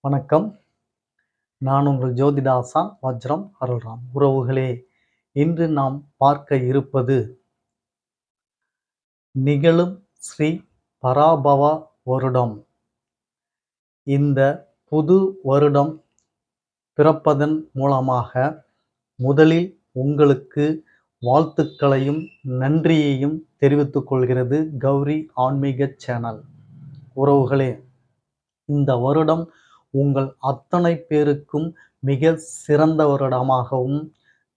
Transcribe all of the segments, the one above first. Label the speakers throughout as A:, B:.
A: வணக்கம். நான் உங்கள் ஜோதிட ஆசான் வஜ்ரம் அருள்ராம். உறவுகளே, இன்று நாம் பார்க்க இருப்பது நிகழும் ஸ்ரீ பராபவ வருடம். இந்த புது வருடம் பிறப்பதன் மூலமாக முதலில் உங்களுக்கு வாழ்த்துக்களையும் நன்றியையும் தெரிவித்துக் கொள்கிறது கௌரி ஆன்மீக சேனல். உறவுகளே, இந்த வருடம் உங்கள் அத்தனை பேருக்கும் மிக சிறந்த வருடமாகவும்,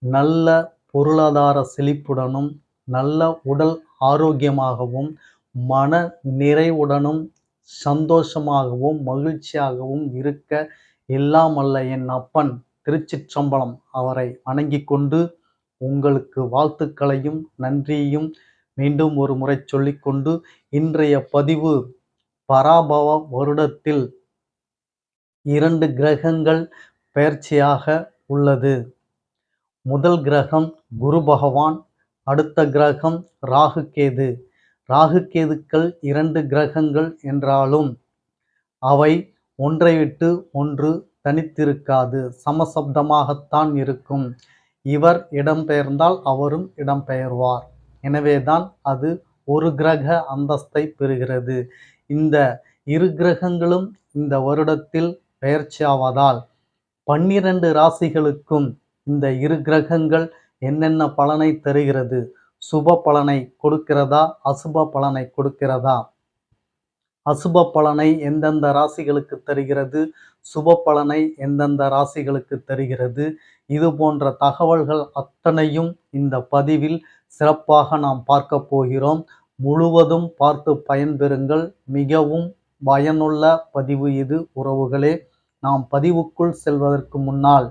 A: நல்ல பொருளாதார செழிப்புடனும், நல்ல உடல் ஆரோக்கியமாகவும், மன நிறைவுடனும், சந்தோஷமாகவும், மகிழ்ச்சியாகவும் இருக்க எல்லாம் வல்ல என் அப்பன் திருச்சிற்றம்பலம் அவரை வணங்கிக் கொண்டு உங்களுக்கு வாழ்த்துக்களையும் நன்றியையும் மீண்டும் ஒரு முறை சொல்லிக்கொண்டு, இன்றைய பதிவு பராபவ வருடத்தில் 2 கிரகங்கள் பெயர்ச்சியாக உள்ளது. முதல் கிரகம் குரு பகவான், அடுத்த கிரகம் ராகு கேது. ராகு கேதுக்கள் 2 கிரகங்கள் என்றாலும் அவை ஒன்றை விட்டு ஒன்று தனித்திருக்காது, சமசப்தமாகத்தான் இருக்கும். இவர் இடம்பெயர்ந்தால் அவரும் இடம்பெயர்வார். எனவேதான் அது ஒரு கிரக அந்தஸ்தை பெறுகிறது. இந்த 2 கிரகங்களும் இந்த வருடத்தில் பெயர்ச்சியாவதால் 12 ராசிகளுக்கும் இந்த 2 கிரகங்கள் என்னென்ன பலனை தருகிறது? சுப பலனை கொடுக்கிறதா, அசுப பலனை கொடுக்கிறதா? அசுப பலனை எந்தெந்த ராசிகளுக்கு தருகிறது, சுப பலனை எந்தெந்த ராசிகளுக்கு தருகிறது, இது போன்ற தகவல்கள் அத்தனையும் இந்த பதிவில் சிறப்பாக நாம் பார்க்க போகிறோம். முழுவதும் பார்த்து பயன்பெறுங்கள். மிகவும் பயனுள்ள பதிவு இது உறவுகளே. நாம் பதிவுக்குள் செல்வதற்கு முன்னால்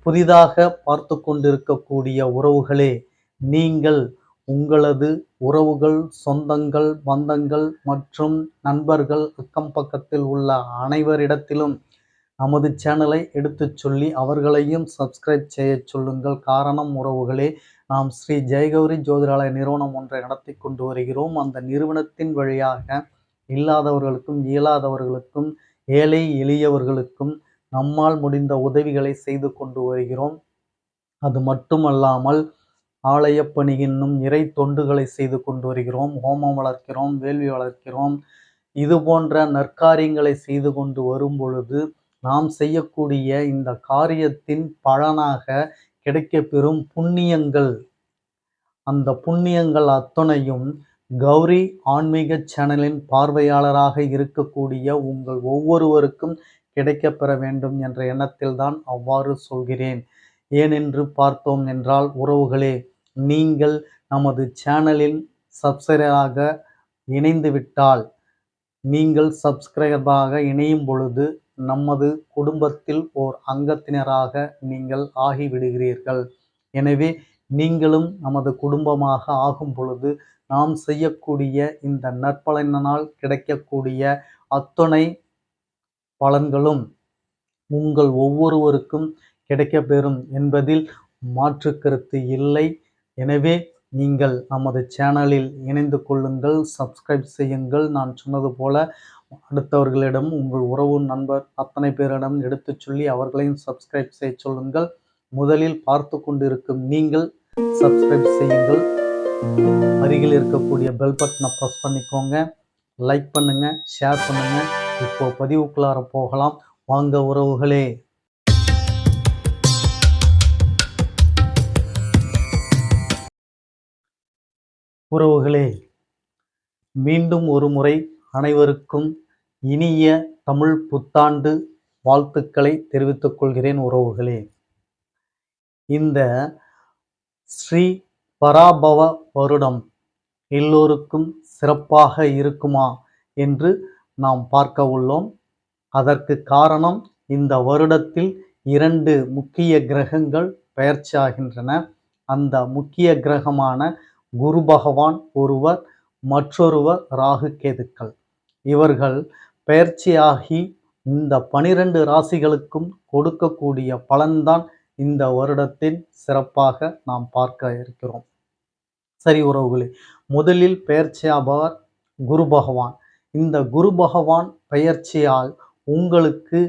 A: புதிதாக பார்த்து கொண்டிருக்கக்கூடிய உறவுகளே, நீங்கள் உங்களது உறவுகள், சொந்தங்கள், பந்தங்கள் மற்றும் நண்பர்கள், அக்கம் பக்கத்தில் உள்ள அனைவரிடத்திலும் நமது சேனலை எடுத்துச் சொல்லி அவர்களையும் சப்ஸ்கிரைப் செய்ய சொல்லுங்கள். காரணம் உறவுகளே, நாம் ஸ்ரீ ஜெயகௌரி ஜோதிடாலய நிறுவனம் ஒன்றை நடத்தி கொண்டு வருகிறோம். அந்த நிறுவனத்தின் வழியாக இல்லாதவர்களுக்கும் இயலாதவர்களுக்கும் ஏழை எளியவர்களுக்கும் நம்மால் முடிந்த உதவிகளை செய்து கொண்டு வருகிறோம். அது மட்டுமல்லாமல் ஆலய பணி என்னும் இறை தொண்டுகளை செய்து கொண்டு வருகிறோம். ஹோமம் வளர்க்கிறோம், வேள்வி வளர்க்கிறோம். இது போன்ற நற்காரியங்களை செய்து கொண்டு வரும் பொழுது நாம் செய்யக்கூடிய இந்த காரியத்தின் பலனாக கிடைக்கப்பெறும் புண்ணியங்கள், அந்த புண்ணியங்கள் அத்தனையும் கௌரி ஆன்மீக சேனலின் பார்வையாளராக இருக்கக்கூடிய உங்கள் ஒவ்வொருவருக்கும் கிடைக்கப்பெற வேண்டும் என்ற எண்ணத்தில் தான் அவ்வாறு சொல்கிறேன். ஏனென்று பார்த்தோம் என்றால் உறவுகளே, நீங்கள் நமது சேனலில் சப்ஸ்கிரைபராக இணைந்துவிட்டால், நீங்கள் சப்ஸ்கிரைபராக இணையும் பொழுது நமது குடும்பத்தில் ஓர் அங்கத்தினராக நீங்கள் ஆகிவிடுகிறீர்கள். எனவே நீங்களும் நமது குடும்பமாக ஆகும் பொழுது நாம் செய்யக்கூடிய இந்த நற்பலனால் கிடைக்கக்கூடிய அத்தனை பலன்களும் உங்கள் ஒவ்வொருவருக்கும் கிடைக்கப்பெறும் என்பதில் மாற்று கருத்து இல்லை. எனவே நீங்கள் நமது சேனலில் இணைந்து கொள்ளுங்கள், சப்ஸ்கிரைப் செய்யுங்கள். நான் சொன்னது போல அடுத்தவர்களிடம், உங்கள் உறவு நண்பர் அத்தனை பேரிடம் எடுத்துச் சொல்லி அவர்களையும் சப்ஸ்கிரைப் செய்ய சொல்லுங்கள். முதலில் பார்த்து கொண்டிருக்கும் நீங்கள் சப்ஸ்கிரைப் செய்யுங்கள். அருகில் இருக்கக்கூடிய பெல் பட்டனை ப்ரெஸ் பண்ணிக்கோங்க. லைக் பண்ணுங்க, ஷேர் பண்ணுங்க. இப்போ பதிவுக்குள்ளார போகலாம் வாங்க உறவுகளே. உறவுகளே, மீண்டும் ஒரு முறை அனைவருக்கும் இனிய தமிழ் புத்தாண்டு வாழ்த்துக்களை தெரிவித்துக் கொள்கிறேன் உறவுகளே. இந்த ஸ்ரீ பராபவ வருடம் எல்லோருக்கும் சிறப்பாக இருக்குமா என்று நாம் பார்க்க உள்ளோம். அதற்கு காரணம், இந்த வருடத்தில் 2 முக்கிய கிரகங்கள் பெயர்ச்சியாகின்றன. அந்த முக்கிய கிரகமான குரு பகவான் ஒருவர், மற்றொருவர் ராகு கேதுக்கள். இவர்கள் பெயர்ச்சியாகி இந்த 12 ராசிகளுக்கும் கொடுக்கக்கூடிய பலன்தான் இந்த வருடத்தின் சிறப்பாக நாம் பார்க்க இருக்கிறோம். சரி உறவுகளே, முதலில் பெயர்ச்சியாபவர் குரு பகவான். இந்த குரு பகவான் பெயர்ச்சியால் உங்களுக்கு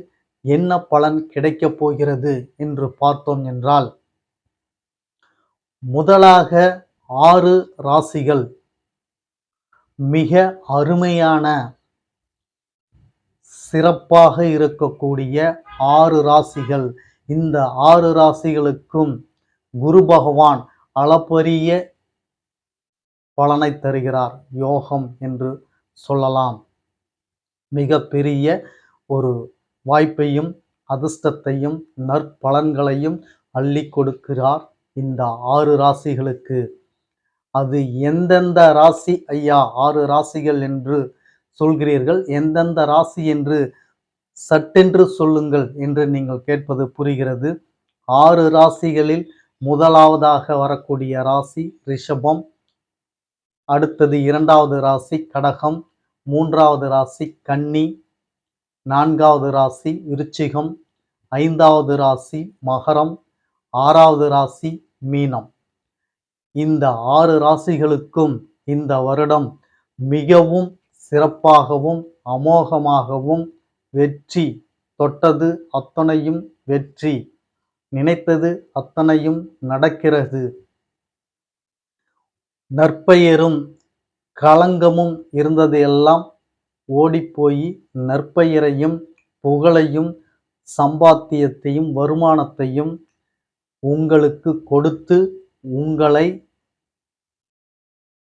A: என்ன பலன் கிடைக்கப் போகிறது என்று பார்த்தோம் என்றால், முதலாக 6 ராசிகள் மிக அருமையான சிறப்பாக இருக்கக்கூடிய 6 ராசிகள். இந்த 6 ராசிகளுக்கும் குரு பகவான் அளப்பரிய பலனை தருகிறார். யோகம் என்று சொல்லலாம். மிக பெரிய ஒரு வாய்ப்பையும் அதிர்ஷ்டத்தையும் நற்பலன்களையும் அள்ளி கொடுக்கிறார் இந்த 6 ராசிகளுக்கு. அது எந்தெந்த ராசி ஐயா 6 ராசிகள் என்று சொல்கிறீர்கள், எந்தெந்த ராசி என்று சட்டென்று சொல்லுங்கள் என்று நீங்கள் கேட்பது புரிகிறது. 6 ராசிகளில் முதலாவதாக வரக்கூடிய ராசி ரிஷபம், அடுத்தது 2வது ராசி கடகம், 3வது ராசி கன்னி, 4வது ராசி விருச்சிகம், 5வது ராசி மகரம், 6வது ராசி மீனம். இந்த 6 ராசிகளுக்கும் இந்த வருடம் மிகவும் சிறப்பாகவும் அமோகமாகவும் வெற்றி, தொட்டது அத்தனையும் வெற்றி, நினைத்தது அத்தனையும் நடக்கிறது. நற்பெயரும் களங்கமும் இருந்தது எல்லாம் ஓடிப்போய் நற்பெயரையும் புகழையும் சம்பாத்தியத்தையும் வருமானத்தையும் உங்களுக்கு கொடுத்து உங்களை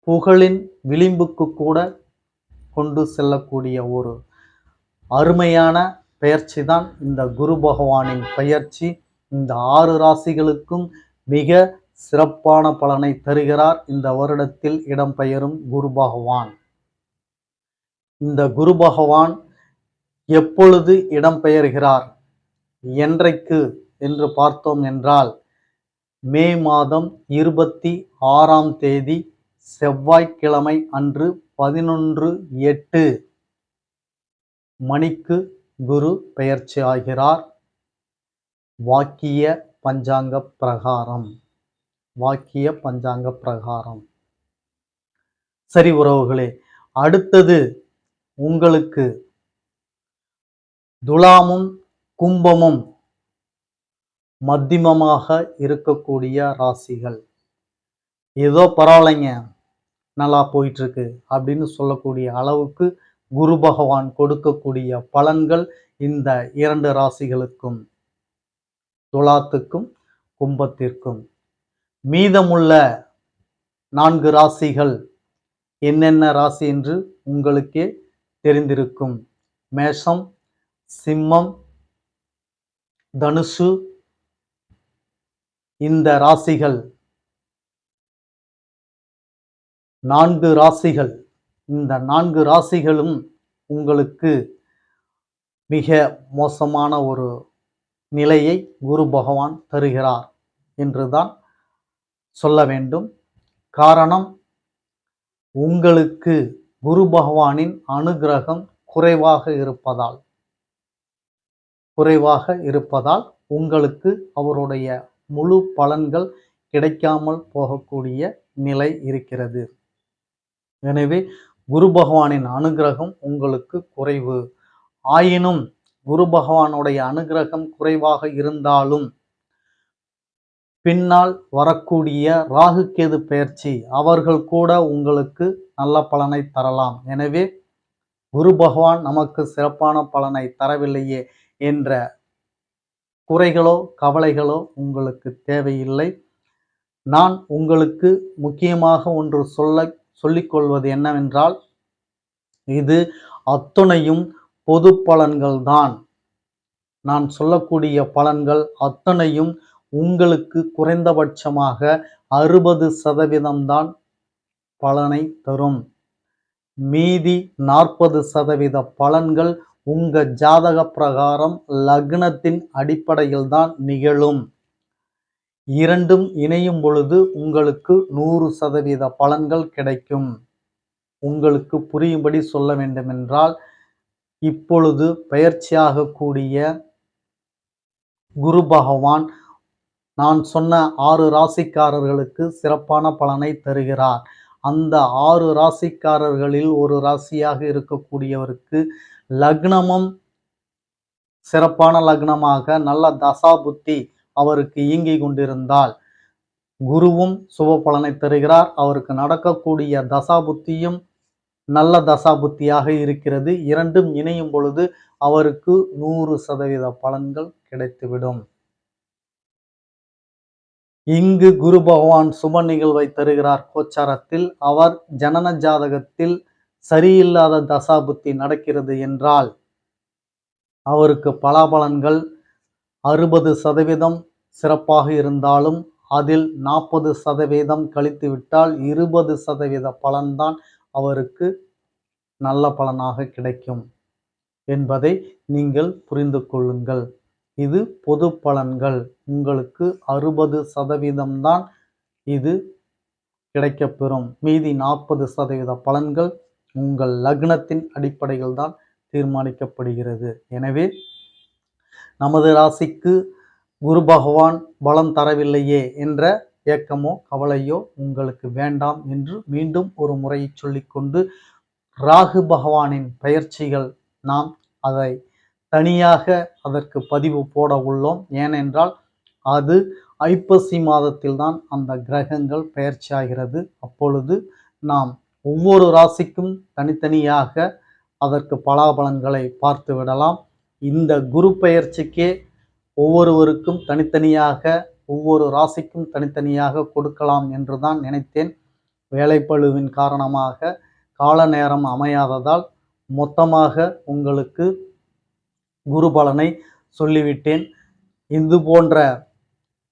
A: புகழின் விளிம்புக்கு கூட கொண்டு செல்லக்கூடிய ஒரு அருமையான பெயர்ச்சி தான் இந்த குரு பகவானின் பெயர்ச்சி. இந்த 6 ராசிகளுக்கும் மிக சிறப்பான பலனை தருகிறார் இந்த வருடத்தில் இடம்பெயரும் குரு பகவான். இந்த குரு பகவான் எப்பொழுது இடம்பெயர்கிறார், என்றைக்கு என்று பார்த்தோம் என்றால், மே மாதம் 26ஆம் தேதி செவ்வாய்க்கிழமை அன்று 11:08 மணிக்கு குரு பெயர்ச்சி ஆகிறார். வாக்கிய பஞ்சாங்க பிரகாரம். சரி உறவுகளே, அடுத்தது உங்களுக்கு துலாமும் கும்பமும் மத்தியமமாக இருக்கக்கூடிய ராசிகள். ஏதோ பரவாயில்லைங்க, நல்லா போயிட்டு இருக்கு அப்படின்னு சொல்லக்கூடிய அளவுக்கு குரு பகவான் கொடுக்கக்கூடிய பலன்கள் இந்த 2 ராசிகளுக்கும், துலாத்துக்கும் கும்பத்திற்கும். மீதமுள்ள 4 ராசிகள் என்னென்ன ராசி என்று உங்களுக்கே தெரிந்திருக்கும். மேஷம், சிம்மம், தனுசு. இந்த ராசிகள் 4 ராசிகள். இந்த 4 ராசிகளும் உங்களுக்கு மிக மோசமான ஒரு நிலையை குரு பகவான் தருகிறார் என்றுதான் சொல்ல வேண்டும். காரணம், உங்களுக்கு குரு பகவானின் அனுகிரகம் குறைவாக இருப்பதால் உங்களுக்கு அவருடைய முழு பலன்கள் கிடைக்காமல் போகக்கூடிய நிலை இருக்கிறது. எனவே குரு பகவானின் அனுகிரகம் உங்களுக்கு குறைவு. ஆயினும் குரு பகவானுடைய அனுகிரகம் குறைவாக இருந்தாலும் பின்னால் வரக்கூடிய ராகு கேது பெயர்ச்சி அவர்கள் கூட உங்களுக்கு நல்ல பலனை தரலாம். எனவே குரு பகவான் நமக்கு சிறப்பான பலனை தரவில்லையே என்ற குறைகளோ கவலைகளோ உங்களுக்கு தேவையில்லை. நான் உங்களுக்கு முக்கியமாக ஒன்று சொல்லிக்கொள்வது என்னவென்றால், இது அத்தனையும் பொது பலன்கள் தான். நான் சொல்லக்கூடிய பலன்கள் அத்தனையும் உங்களுக்கு குறைந்தபட்சமாக 60% தான் பலனை தரும். மீதி 40% பலன்கள் உங்க ஜாதக பிரகாரம் லக்னத்தின் அடிப்படையில் தான் நிகழும். இரண்டும் இணையும் பொழுது உங்களுக்கு 100% பலன்கள் கிடைக்கும். உங்களுக்கு புரியும்படி சொல்ல வேண்டுமென்றால், இப்பொழுது பெயர்ச்சியாகக்கூடிய குரு பகவான் நான் சொன்ன 6 ராசிக்காரர்களுக்கு சிறப்பான பலனை தருகிறார். அந்த 6 ராசிக்காரர்களில் ஒரு ராசியாக இருக்கக்கூடியவருக்கு லக்னமும் சிறப்பான லக்னமாக நல்ல தசா புத்தி அவருக்கு இயங்கி கொண்டிருந்தால் குருவும் சுப பலனை தருகிறார். அவருக்கு நடக்கக்கூடிய தசா புத்தியும் நல்ல தசா புத்தியாக இருக்கிறது. இரண்டும் இணையும் பொழுது அவருக்கு 100% பலன்கள் கிடைத்துவிடும். இங்கு குரு பகவான் சுப நிகழ்வை தருகிறார் கோச்சாரத்தில். அவர் ஜனன ஜாதகத்தில் சரியில்லாத தசா புத்தி நடக்கிறது என்றால் அவருக்கு பலாபலன்கள் 60% சிறப்பாக இருந்தாலும் அதில் 40% கழித்துவிட்டால் 20% பலன்தான் அவருக்கு நல்ல பலனாக கிடைக்கும் என்பதை நீங்கள் புரிந்து கொள்ளுங்கள். இது பொது பலன்கள். உங்களுக்கு 60% தான் இது கிடைக்கப்பெறும். மீதி 40% பலன்கள் உங்கள் லக்னத்தின் அடிப்படையில் தான் தீர்மானிக்கப்படுகிறது. எனவே நமது ராசிக்கு குரு பகவான் பலம் தரவில்லையே என்ற ஏக்கமோ கவலையோ உங்களுக்கு வேண்டாம் என்று மீண்டும் ஒரு முறை சொல்லிக்கொண்டு, ராகு பகவானின் பெயர்ச்சிகள் நாம் அதை தனியாக அதற்கு பதிவு போட உள்ளோம். ஏனென்றால் அது ஐப்பசி மாதத்தில் தான் அந்த கிரகங்கள் பெயர்ச்சியாகிறது. அப்பொழுது நாம் ஒவ்வொரு ராசிக்கும் தனித்தனியாக அதற்கு பலாபலன்களை பார்த்து விடலாம். இந்த குரு பெயர்ச்சிக்கே ஒவ்வொருவருக்கும் தனித்தனியாக ஒவ்வொரு ராசிக்கும் தனித்தனியாக கொடுக்கலாம் என்றுதான் நினைத்தேன். வேலைப்பளுவின் காரணமாக கால நேரம் அமையாததால் மொத்தமாக உங்களுக்கு குரு பலனை சொல்லிவிட்டேன். இது போன்ற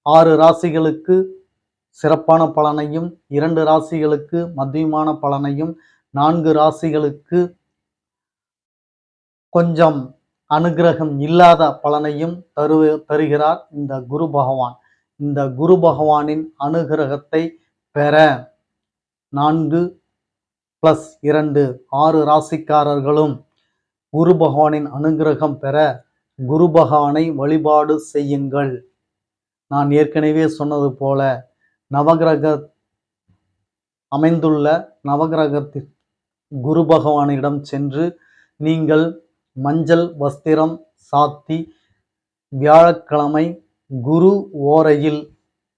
A: 6 ராசிகளுக்கு சிறப்பான பலனையும், 2 ராசிகளுக்கு மத்தியமான பலனையும், 4 ராசிகளுக்கு கொஞ்சம் அனுகிரகம் இல்லாத பலனையும் தருகிறார் இந்த குரு பகவான். இந்த குரு பகவானின் அனுகிரகத்தை பெற 4+2 6 ராசிக்காரர்களும் குரு பகவானின் அனுகிரகம் பெற குரு பகவானை வழிபாடு செய்யுங்கள். நான் ஏற்கனவே சொன்னது போல நவகிரக அமைந்துள்ள நவகிரகத்தில் குரு பகவானிடம் சென்று நீங்கள் மஞ்சள் வஸ்திரம் சாத்தி வியாழக்கிழமை குரு ஓரையில்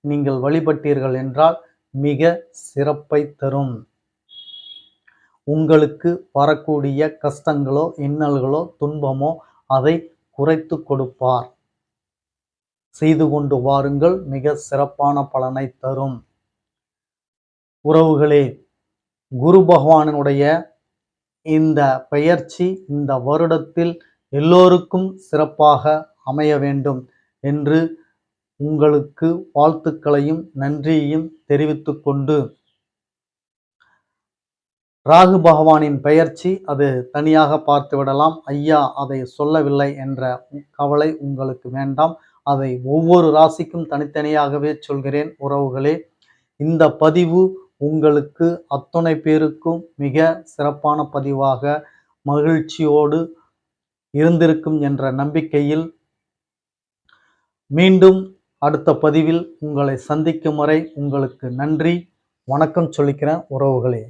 A: நீங்கள் வழிபட்டீர்கள் என்றால் மிக சிறப்பை தரும். உங்களுக்கு வரக்கூடிய கஷ்டங்களோ இன்னல்களோ துன்பமோ அதை குறைத்து கொடுப்பார். செய்து கொண்டு வாருங்கள், மிக சிறப்பான பலனை தரும். உறவுகளே, குரு பகவானுடைய இந்த பெயர்ச்சி இந்த வருடத்தில் எல்லோருக்கும் சிறப்பாக அமைய வேண்டும் என்று உங்களுக்கு வாழ்த்துக்களையும் நன்றியையும் தெரிவித்துக் கொண்டு, ராகு பகவானின் பெயர்ச்சி அது தனியாக பார்த்து விடலாம். ஐயா அதை சொல்லவில்லை என்ற கவலை உங்களுக்கு வேண்டாம். அதை ஒவ்வொரு ராசிக்கும் தனித்தனியாகவே சொல்கிறேன். உறவுகளே, இந்த பதிவு உங்களுக்கு அத்தனை பேருக்கும் மிக சிறப்பான பதிவாக மகிழ்ச்சியோடு இருந்திருக்கும் என்ற நம்பிக்கையில் மீண்டும் அடுத்த பதிவில் உங்களை சந்திக்கும் வரை உங்களுக்கு நன்றி, வணக்கம் சொல்லிக்கிறேன் உறவுகளே.